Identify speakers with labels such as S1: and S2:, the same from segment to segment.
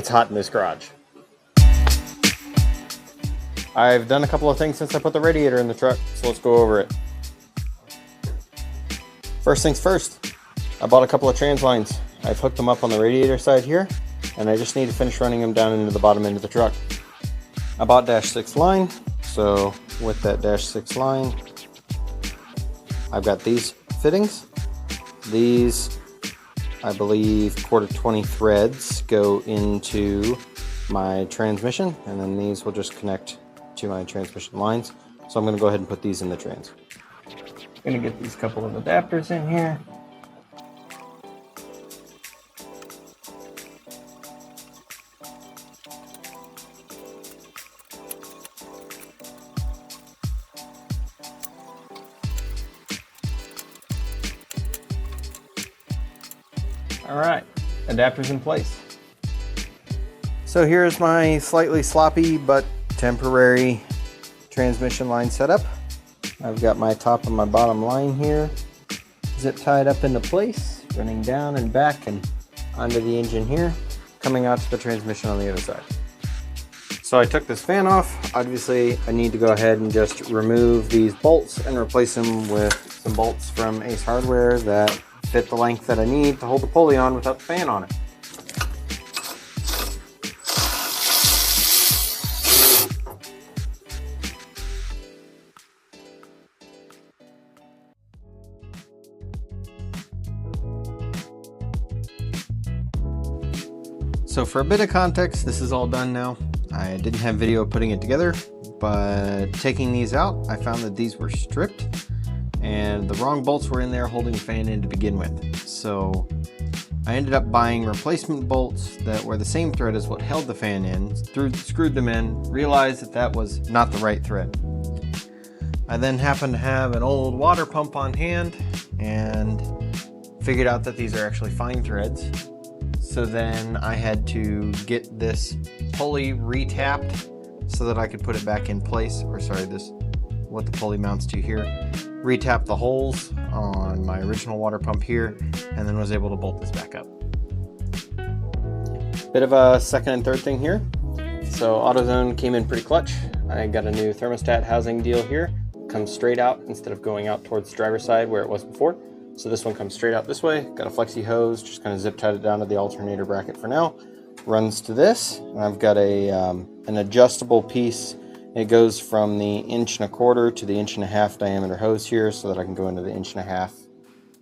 S1: It's hot in this garage. I've done a couple of things since I put the radiator in the truck, so let's go over it. First things first, I bought a couple of trans lines. I've hooked them up on the radiator side here, and I just need to finish running them down into the bottom end of the truck. I bought -6 line, so with that -6 line, I've got these fittings. These, I believe, 1/4 threads go into my transmission, and then these will just connect to my transmission lines. So I'm going to go ahead and put these in the trans. I'm going to get these couple of adapters in here. All right, adapters in place. So here's my slightly sloppy but temporary transmission line setup. I've got my top and my bottom line here zip tied up into place, running down and back and onto the engine here, coming out to the transmission on the other side. So I took this fan off. Obviously I need to go ahead and just remove these bolts and replace them with some bolts from Ace Hardware that fit the length that I need to hold the pulley on without the fan on it. So for a bit of context, this is all done now. I didn't have video putting it together, but taking these out, I found that these were stripped and the wrong bolts were in there holding the fan in to begin with. So I ended up buying replacement bolts that were the same thread as what held the fan in, screwed them in, realized that that was not the right thread. I then happened to have an old water pump on hand and figured out that these are actually fine threads. So then I had to get this pulley re-tapped so that I could put it back in place, or sorry, this, what the pulley mounts to here. Re-tapped the holes on my original water pump here, and then was able to bolt this back up. Bit of a second and third thing here. So AutoZone came in pretty clutch. I got a new thermostat housing deal here. Comes straight out instead of going out towards the driver's side where it was before. So this one comes straight out this way. Got a flexi hose, just kind of zip tied it down to the alternator bracket for now. Runs to this, and I've got a an adjustable piece. It goes from the 1.25" to the 1.5" diameter hose here, so that I can go into the 1.5"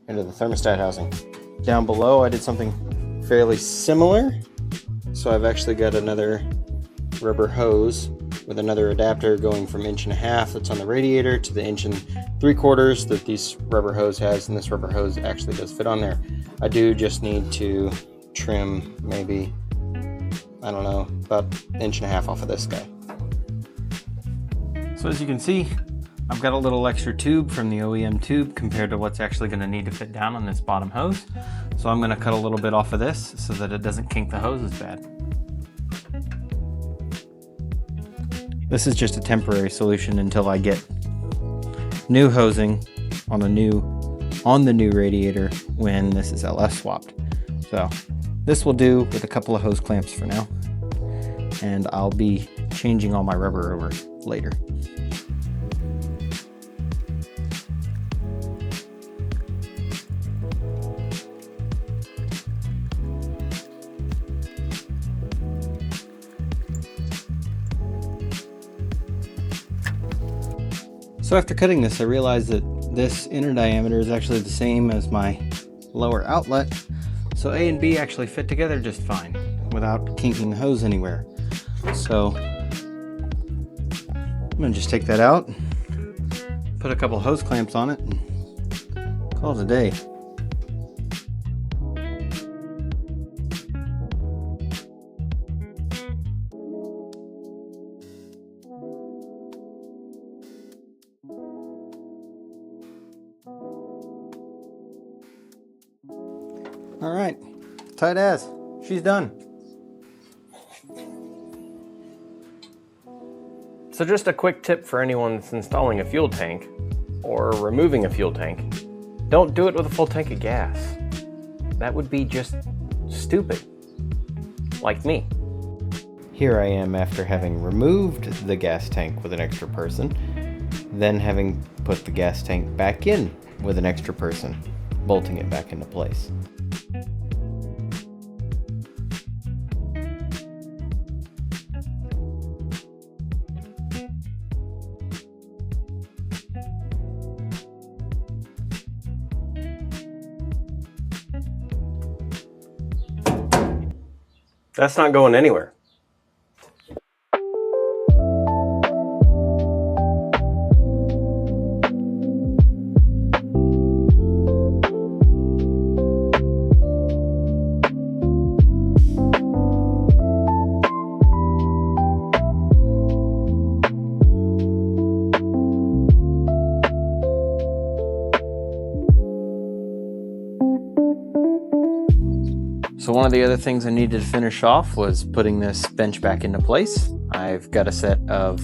S1: into the thermostat housing. Down below, I did something fairly similar. So I've actually got another rubber hose with another adapter going from 1.5" that's on the radiator to the 1.75" that this rubber hose has, and this rubber hose actually does fit on there. I do just need to trim maybe, I don't know, about 1.5" off of this guy. So as you can see, I've got a little extra tube from the OEM tube compared to what's actually going to need to fit down on this bottom hose. So I'm going to cut a little bit off of this so that it doesn't kink the hose as bad. This is just a temporary solution until I get new hosing on the new radiator when this is LS swapped. So this will do with a couple of hose clamps for now, and I'll be changing all my rubber over later. So after cutting this, I realized that this inner diameter is actually the same as my lower outlet. So A and B actually fit together just fine without kinking the hose anywhere. So I'm gonna just take that out, put a couple hose clamps on it, and call it a day. All right, tight as. She's done. So just a quick tip for anyone that's installing a fuel tank or removing a fuel tank. Don't do it with a full tank of gas. That would be just stupid. Like me.
S2: Here I am after having removed the gas tank with an extra person, then having put the gas tank back in with an extra person, bolting it back into place.
S1: That's not going anywhere. So one of the other things I needed to finish off was putting this bench back into place. I've got a set of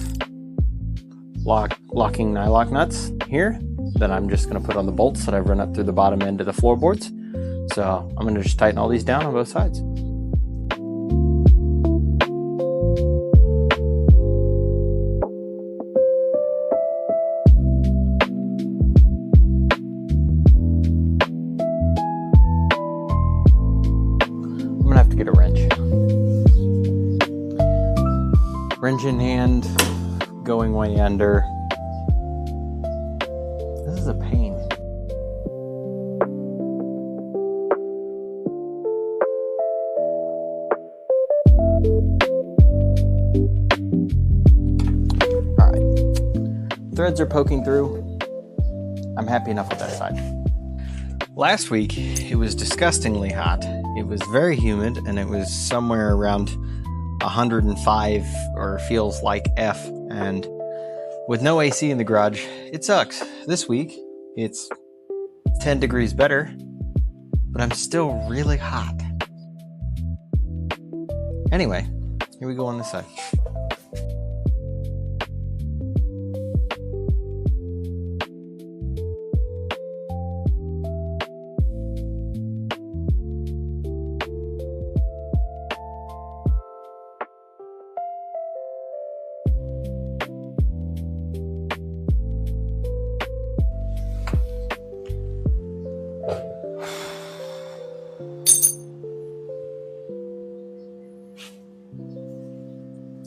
S1: locking nylock nuts here that I'm just going to put on the bolts that I've run up through the bottom end of the floorboards. So I'm going to just tighten all these down on both sides. Have to get a wrench. Wrench in hand, going way under. This is a pain. All right. Threads are poking through. I'm happy enough with that side. Last week, it was disgustingly hot. It was very humid, and it was somewhere around 105 or feels like F. And with no AC in the garage, it sucks. This week, it's 10 degrees better, but I'm still really hot. Anyway, here we go on this side.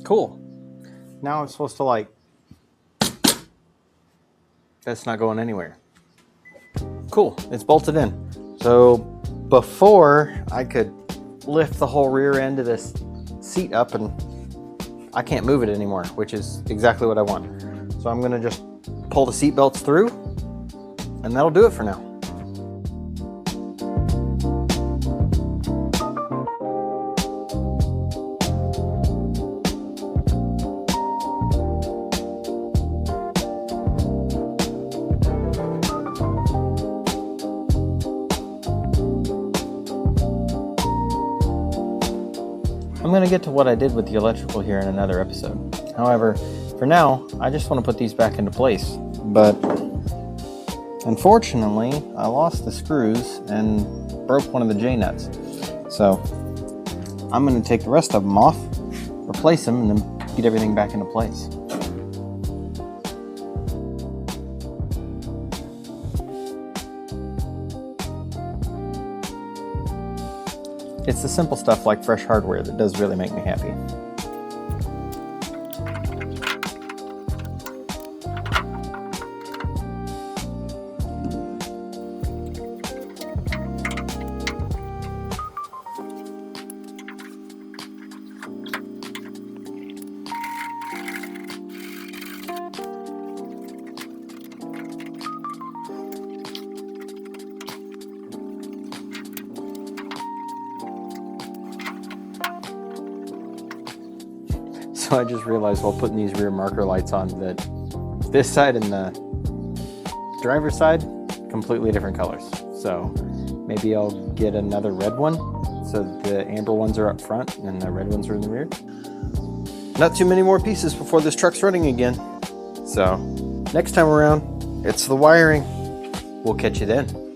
S1: Cool. Now I'm supposed to that's not going anywhere. Cool, it's bolted in. So before I could lift the whole rear end of this seat up and I can't move it anymore, which is exactly what I want. So I'm gonna just pull the seat belts through and that'll do it for now. I'm going to get to what I did with the electrical here in another episode. However, for now, I just want to put these back into place. But unfortunately, I lost the screws and broke one of the J-nuts. So I'm going to take the rest of them off, replace them, and then get everything back into place. It's the simple stuff like fresh hardware that does really make me happy. So I just realized while putting these rear marker lights on that this side and the driver's side, completely different colors. So maybe I'll get another red one so the amber ones are up front and the red ones are in the rear. Not too many more pieces before this truck's running again. So next time around, it's the wiring. We'll catch you then.